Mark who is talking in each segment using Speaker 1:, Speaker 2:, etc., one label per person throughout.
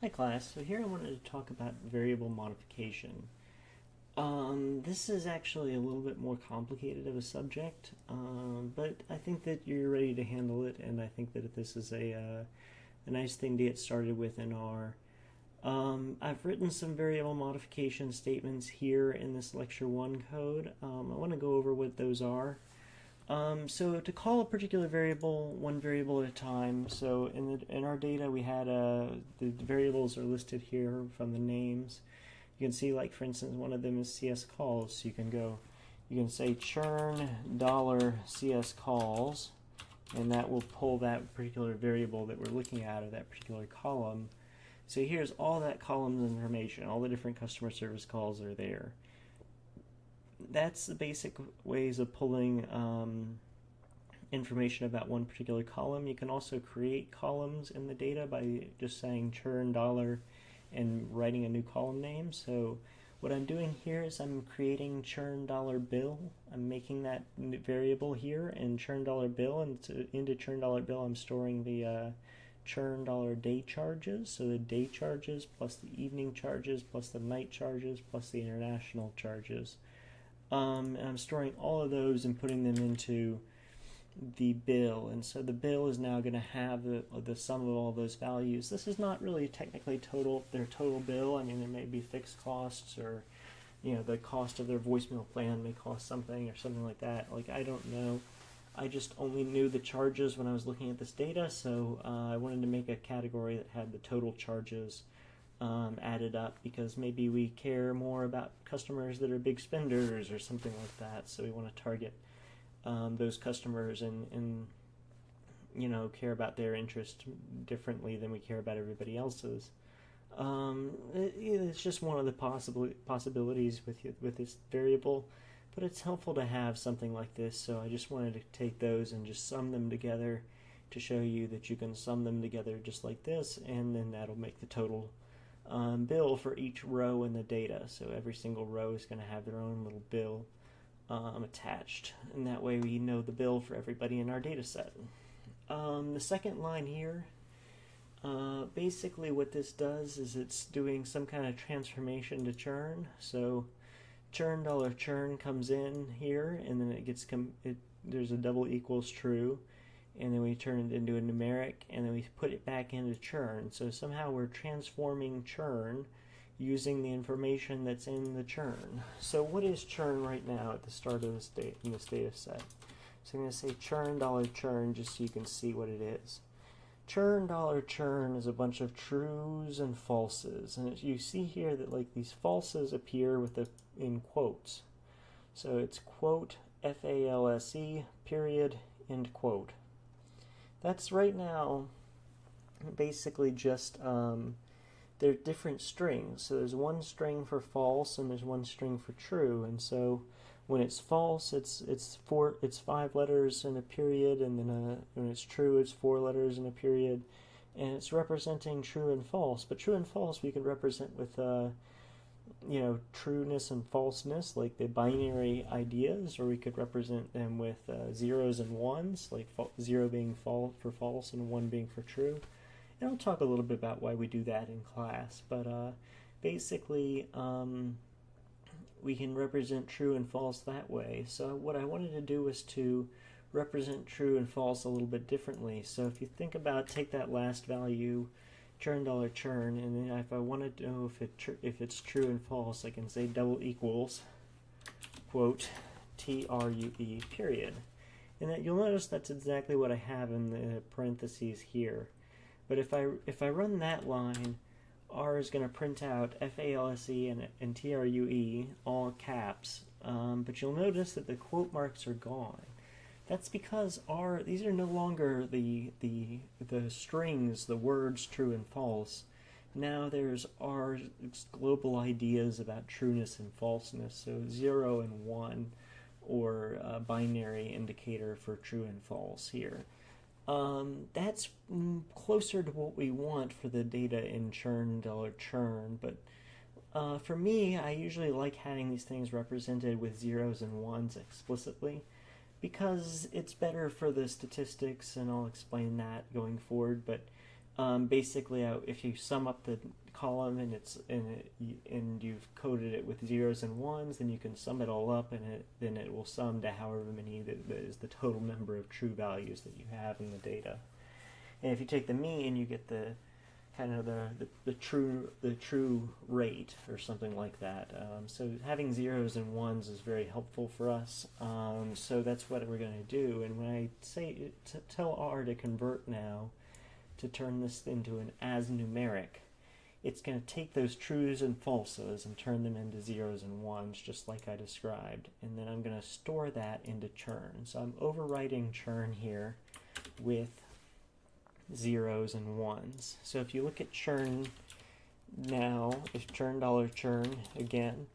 Speaker 1: Hi class, so here I wanted to talk about variable modification. This is actually a little bit more complicated of a subject, but I think that you're ready to handle it, and I think that this is a nice thing to get started with in R. I've written some variable modification statements here in this lecture 1 code. I want to go over what those are. So to call a particular variable, one variable at a time. So in our data, we had the variables are listed here from the names. You can see, like for instance, one of them is CS calls. So you can say churn $CS calls, and that will pull that particular variable that we're looking at, or that particular column. So here's all that column's information. All the different customer service calls are there. That's the basic ways of pulling information about one particular column. You can also create columns in the data by just saying churn dollar and writing a new column name. So what I'm doing here is I'm creating churn dollar bill. I'm making that variable here in churn dollar bill, and into churn dollar bill I'm storing the churn dollar day charges. So the day charges plus the evening charges plus the night charges plus the international charges. And I'm storing all of those and putting them into the bill, and so the bill is now going to have the sum of all those values. This is not really technically their total bill. I mean, there may be fixed costs, or the cost of their voicemail plan may cost something or something like that. Like, I don't know. I just only knew the charges when I was looking at this data, so I wanted to make a category that had the total charges added up, because maybe we care more about customers that are big spenders or something like that, so we want to target those customers and care about their interest differently than we care about everybody else's. It's just one of the possibilities with this variable, but it's helpful to have something like this, so I just wanted to take those and just sum them together to show you that you can sum them together just like this, and then that'll make the total bill for each row in the data. So every single row is going to have their own little bill attached, and that way we know the bill for everybody in our data set. The second line here, basically what this does is it's doing some kind of transformation to churn. So churn dollar churn comes in here, and then there's a double equals true, and then we turn it into a numeric, and then we put it back into churn. So somehow we're transforming churn using the information that's in the churn. So what is churn right now at the start of this data set? So I'm going to say churn dollar churn just so you can see what it is. Churn dollar churn is a bunch of trues and falses, and you see here that like these falses appear in quotes. So it's quote FALSE period end quote. That's right now basically just they're different strings. So there's one string for false and there's one string for true. And so when it's false, it's 5 letters and a period, and then when it's true, it's 4 letters and a period, and it's representing true and false. But true and false we can represent with trueness and falseness, like the binary ideas, or we could represent them with zeros and ones, like 0 being for false and 1 being for true. And I'll talk a little bit about why we do that in class, but basically we can represent true and false that way. So what I wanted to do was to represent true and false a little bit differently. So if you think about, take that last value, churn dollar churn, and then if I want to know if it's true and false, I can say double equals quote TRUE period, and that you'll notice that's exactly what I have in the parentheses here. But if I run that line, R is going to print out FALSE and TRUE all caps, but you'll notice that the quote marks are gone. That's because these are no longer the strings, the words true and false. Now there's R's global ideas about trueness and falseness, so 0 and 1, or a binary indicator for true and false here. That's closer to what we want for the data in churn dollar churn, but for me, I usually like having these things represented with zeros and ones explicitly, because it's better for the statistics, and I'll explain that going forward. But Basically, if you sum up the column and you've coded it with zeros and ones, then you can sum it all up, and then it will sum to however many that is the total number of true values that you have in the data. And if you take the mean, you get the kind of the true rate or something like that. So having zeros and ones is very helpful for us. So that's what we're going to do. And when I say tell R to convert now, to turn this into an as numeric, it's going to take those trues and falses and turn them into zeros and ones, just like I described. And then I'm going to store that into churn. So I'm overwriting churn here with zeros and ones. So if you look at churn now, if churn $churn again,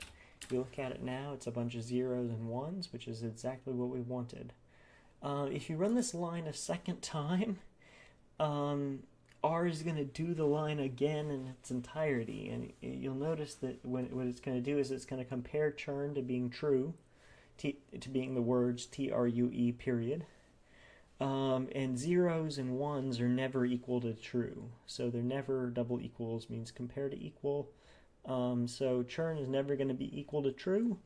Speaker 1: if you look at it now, it's a bunch of zeros and ones, which is exactly what we wanted. If you run this line a second time, R is going to do the line again in its entirety, and you'll notice that what it's going to do is it's going to compare churn to being true, to being the words TRUE period, and zeros and ones are never equal to true, so they're never double equals, means compare to equal, so churn is never going to be equal to true.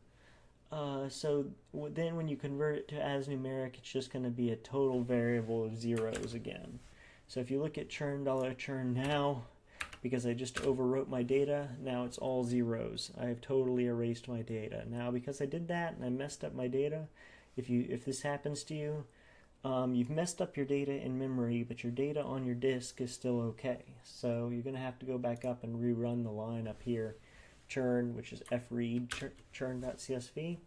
Speaker 1: So then when you convert it to as numeric, it's just going to be a total variable of zeros again. So if you look at churn $churn now, because I just overwrote my data, now it's all zeros. I have totally erased my data. Now because I did that and I messed up my data, if this happens to you, you've messed up your data in memory, but your data on your disk is still okay. So you're going to have to go back up and rerun the line up here, churn, which is fread churn.csv.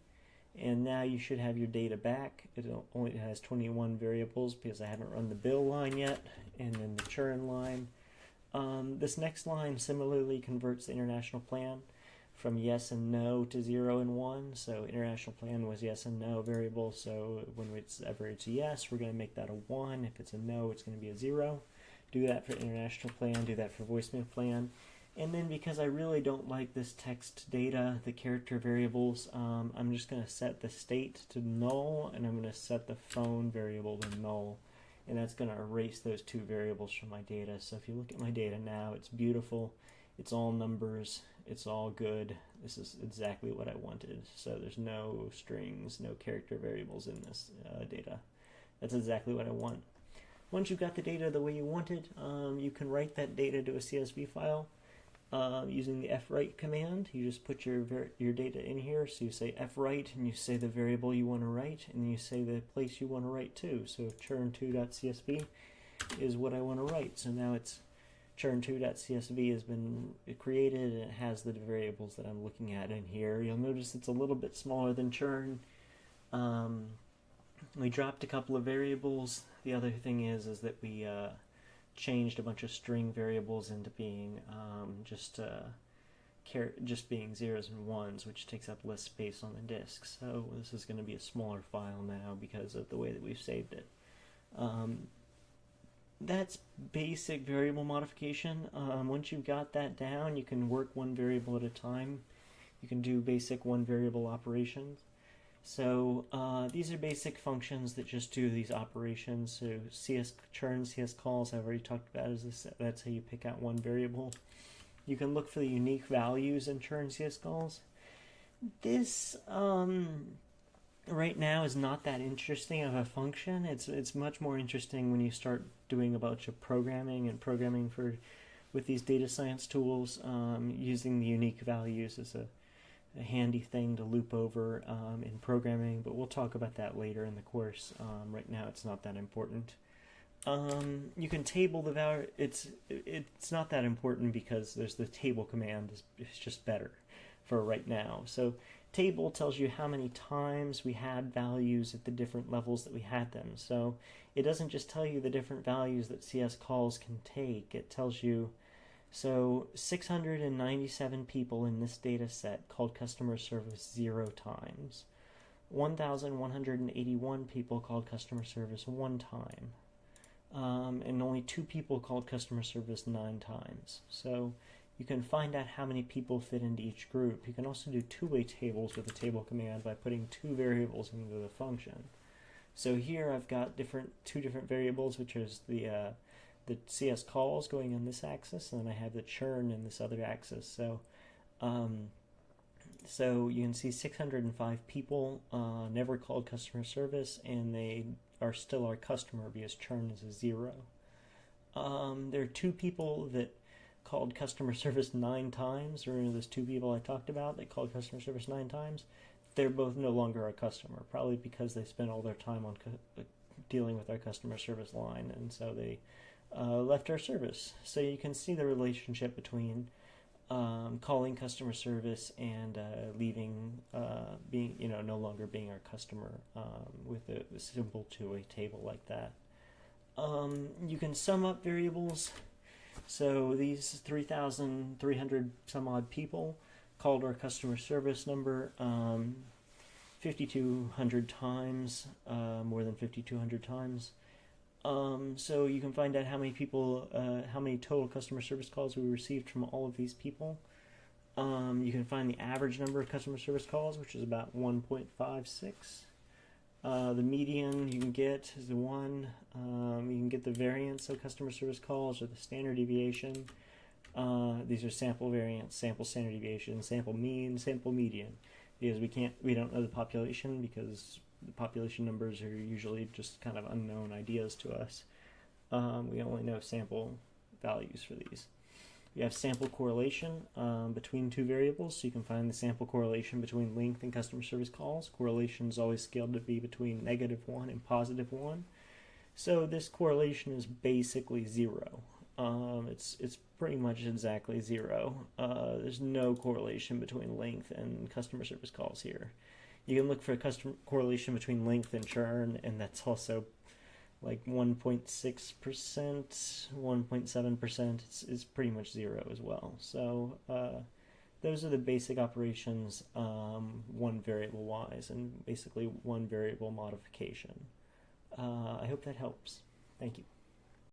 Speaker 1: And now you should have your data back. It only has 21 variables because I haven't run the bill line yet, and then the churn line. This next line similarly converts the international plan from yes and no to 0 and 1. So international plan was yes and no variable, so whenever it's a yes, we're going to make that a 1. If it's a no, it's going to be a 0. Do that for international plan, do that for voicemail plan. And then because I really don't like this text data, the character variables, I'm just going to set the state to null, and I'm going to set the phone variable to null. And that's going to erase those two variables from my data. So if you look at my data now, it's beautiful. It's all numbers. It's all good. This is exactly what I wanted. So there's no strings, no character variables in this data. That's exactly what I want. Once you've got the data the way you want it, you can write that data to a CSV file. Using the fwrite command. You just put your data in here, so you say fwrite and you say the variable you want to write, and you say the place you want to write to. So churn2.csv is what I want to write. So now it's churn2.csv has been created, and it has the variables that I'm looking at in here. You'll notice it's a little bit smaller than churn. We dropped a couple of variables. The other thing is that we changed a bunch of string variables into being just being zeros and ones, which takes up less space on the disk. So this is going to be a smaller file now because of the way that we've saved it. That's basic variable modification. Once you've got that down, you can work one variable at a time. You can do basic one variable operations. So these are basic functions that just do these operations. So churn, CS calls, I've already talked about. That's how you pick out one variable. You can look for the unique values in churn CS calls. This right now is not that interesting of a function. It's much more interesting when you start doing a bunch of programming with these data science tools. Using the unique values as a handy thing to loop over in programming, but we'll talk about that later in the course. Right now it's not that important. You can table the value. It's not that important because there's the table command. It's just better for right now. So table tells you how many times we had values at the different levels that we had them. So it doesn't just tell you the different values that CS calls can take. It tells you, so 697 people in this data set called customer service 0 times. 1,181 people called customer service 1 time. And only 2 people called customer service 9 times. So you can find out how many people fit into each group. You can also do two-way tables with the table command by putting 2 variables into the function. So here I've got two different variables, which is the the CS calls going on this axis, and then I have the churn in this other axis. So you can see 605 people never called customer service, and they are still our customer because churn is a 0. There are 2 people that called customer service 9 times. Remember those 2 people I talked about that called customer service 9 times? They're both no longer our customer, probably because they spent all their time on dealing with our customer service line, and so they left our service. So you can see the relationship between calling customer service and leaving, being, no longer being our customer with a simple two-way table like that. You can sum up variables. So these 3,300 some odd people called our customer service number 5,200 times, more than 5,200 times. So you can find out how many people, how many total customer service calls we received from all of these people. You can find the average number of customer service calls, which is about 1.56. The median you can get is the 1. You can get the variance of customer service calls or the standard deviation. These are sample variance, sample standard deviation, sample mean, sample median. Because we don't know the population, because the population numbers are usually just kind of unknown ideas to us. We only know sample values for these. We have sample correlation between 2 variables, so you can find the sample correlation between length and customer service calls. Correlation is always scaled to be between -1 and +1. So this correlation is basically 0. It's pretty much exactly 0. There's no correlation between length and customer service calls here. You can look for a correlation between length and churn, and that's also like 1.6%, 1.7%. It's pretty much 0 as well. So those are the basic operations, 1 variable wise, and basically 1 variable modification. I hope that helps. Thank you.